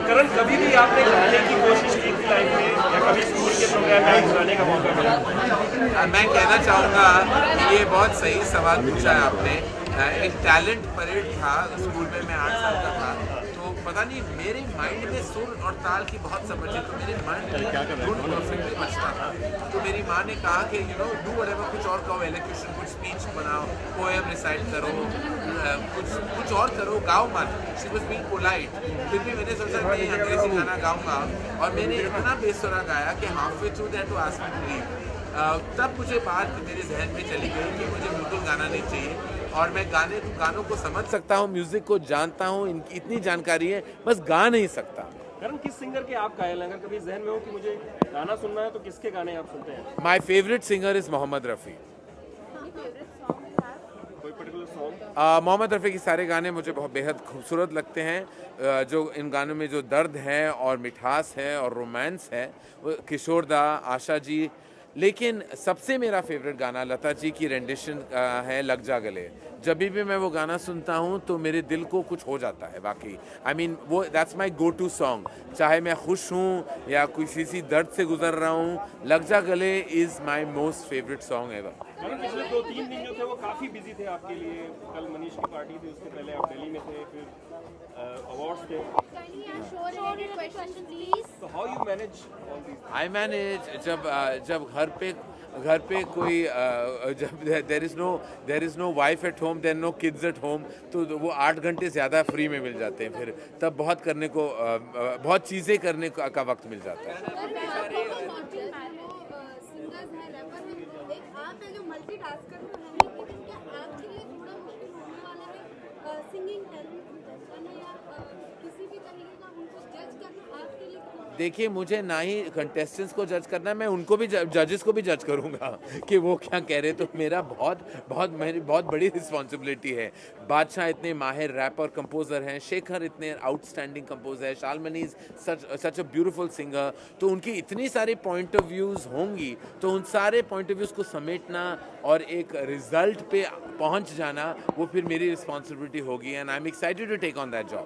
करण, कभी भी आपने गाने की कोशिश की थी लाइफ में या कभी स्कूल के प्रोग्राम में गाने का मौका मिला? मैं कहना चाहूँगा कि ये बहुत सही सवाल पूछा है आपने। एक टैलेंट परेड था स्कूल में, मैं 8 साल का था, तो पता नहीं मेरे माइंड में सुर और ताल की बहुत समझ है, तो मेरे माइंड में धुन परफेक्टली बचता था। तो मेरी माँ ने कहा कि डू व्हाटएवर, कुछ और कहो, एलोक्यूशन, कुछ स्पीच बनाओ, पोएम रिसाइट करो, कुछ और करो, गाओ मत। She was being polite. फिर भी मैंने सोचा मैं अंग्रेजी गाना गाऊंगा, और मैंने इतना बेसुरा गाया कि halfway through that to ask me to leave. तब मुझे बात मेरे जहन में चली गई कि मुझे बिल्कुल गाना नहीं चाहिए, और मैं गानों को समझ सकता हूँ, म्यूजिक को जानता हूँ, इनकी इतनी जानकारी है, बस गा नहीं सकता। करण, किस सिंगर के आप कायल हैं? अगर कभी जहन में हो कि मुझे गाना सुनना है तो किसके गाने आप सुनते हैं? My favourite singer is Mohammed Rafi. कोई पर्टिकुलर सॉन्ग? मोहम्मद रफ़ी के सारे गाने मुझे बहुत बेहद खूबसूरत लगते हैं। जो इन गानों में जो दर्द है और मिठास है और रोमांस है, वो किशोर दा, आशा जी। लेकिन सबसे मेरा फेवरेट गाना लता जी की रेंडिशन है लग जा गले। जब भी मैं वो गाना सुनता हूँ तो मेरे दिल को कुछ हो जाता है वाकई। आई मीन वो that's my go to song, चाहे मैं खुश हूँ या किसी दर्द से गुजर रहा हूँ, लग जा गले is my most favourite song ever. पिछले 2-3 दिन जो थे वो काफ़ी बिजी थे आपके लिए। कल मनीष की पार्टी थी, उसके पहले आप दिल्ली में थे, फिर अवार्ड्स थे। तो how you manage all these? I manage जब घर पे कोई जब there is no wife at home, there no kids at home, तो वो 8 घंटे ज़्यादा फ्री में मिल जाते हैं। फिर तब बहुत करने को बहुत चीज़ें करने का वक्त मिल जाता है। देखिए, मुझे ना ही कंटेस्टेंट्स को जज करना है, मैं उनको भी जजेस को भी जज करूंगा कि वो क्या कह रहे। तो मेरी बहुत बड़ी रिस्पॉन्सिबिलिटी है। बादशाह इतने माहिर रैपर कंपोजर हैं, शेखर इतने आउटस्टैंडिंग कंपोजर हैं, शालमनी is such a beautiful singer. तो उनकी इतनी सारी पॉइंट ऑफ व्यूज़ होंगी, तो उन सारे पॉइंट ऑफ व्यूज़ को समेटना और एक रिजल्ट पे पहुंच जाना, वो फिर मेरी रिस्पॉन्सिबिलिटी होगी, and I am excited to take on that job.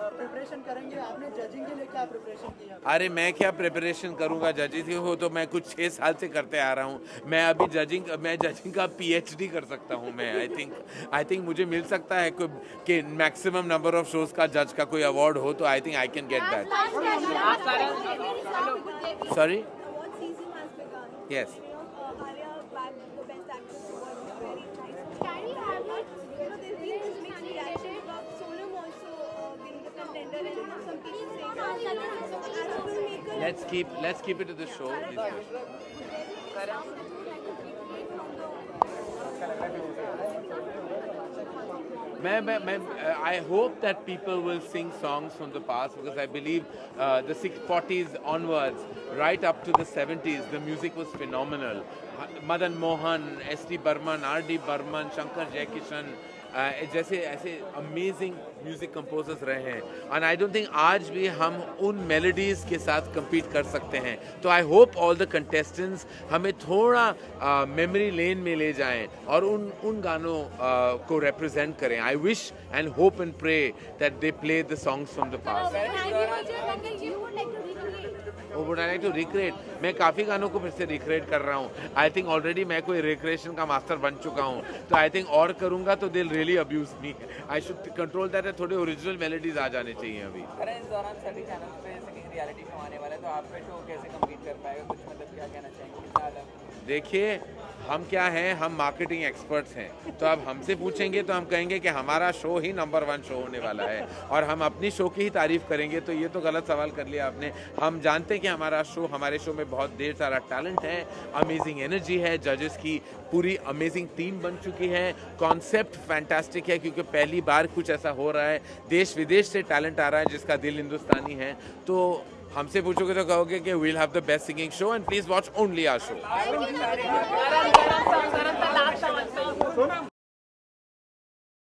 Preparation करेंगे, आपने जजिंग के लिए क्या प्रिपरेशन किया? अरे मैं क्या प्रिपरेशन करूंगा, जजिंग हो तो मैं कुछ 6 साल से करते आ रहा हूं। मैं अभी जजिंग का PhD कर सकता हूं मैं। आई थिंक मुझे मिल सकता है कि मैक्सिमम नंबर ऑफ शोज का जज का कोई अवार्ड हो, तो I think I can get that. Sorry? Yes. Let's keep it to the show. I hope that people will sing songs from the past, because I believe the 40s onwards, right up to the 70s, the music was phenomenal. Madan Mohan, S.D. Burman, R.D. Burman, Shankar Jaikishan, जैसे ऐसे amazing music composers रहे हैं, and I don't think आज भी हम उन melodies के साथ compete कर सकते हैं। तो I hope all the contestants हमें थोड़ा मेमोरी लेन में ले जाएं और उन गानों को रिप्रेजेंट करें। I wish and hope and pray that they play the songs from the past. Would I like to recreate? मैं काफ़ी गानों को फिर से रिक्रिएट कर रहा हूँ। आई थिंक ऑलरेडी मैं कोई रिक्रिएशन का मास्टर बन चुका हूँ, तो आई थिंक और करूँगा तो दिल really abuse me. I should control that. थोड़े ओरिजिनल मेलोडीज आ जाने चाहिए अभी। अरे इस दौरान सभी चैनल पे सिंगिंग रियलिटी शो आने वाला है, तो आप पे शो कैसे कम्पीट कर पाएगा? कुछ मतलब क्या कहना चाहेंगे? देखिए, हम क्या हैं, हम मार्केटिंग एक्सपर्ट्स हैं, तो अब हमसे पूछेंगे तो हम कहेंगे कि हमारा शो ही नंबर 1 शो होने वाला है, और हम अपनी शो की ही तारीफ करेंगे, तो ये तो गलत सवाल कर लिया आपने। हम जानते हैं कि हमारे शो में बहुत ढेर सारा टैलेंट है, अमेजिंग एनर्जी है, जजेस की पूरी अमेजिंग टीम बन चुकी है, कॉन्सेप्ट फैंटास्टिक है, क्योंकि पहली बार कुछ ऐसा हो रहा है, देश विदेश से टैलेंट आ रहा है जिसका दिल हिंदुस्तानी है। तो हमसे पूछोगे तो कहोगे कि we'll have the best singing show, and please watch only our show.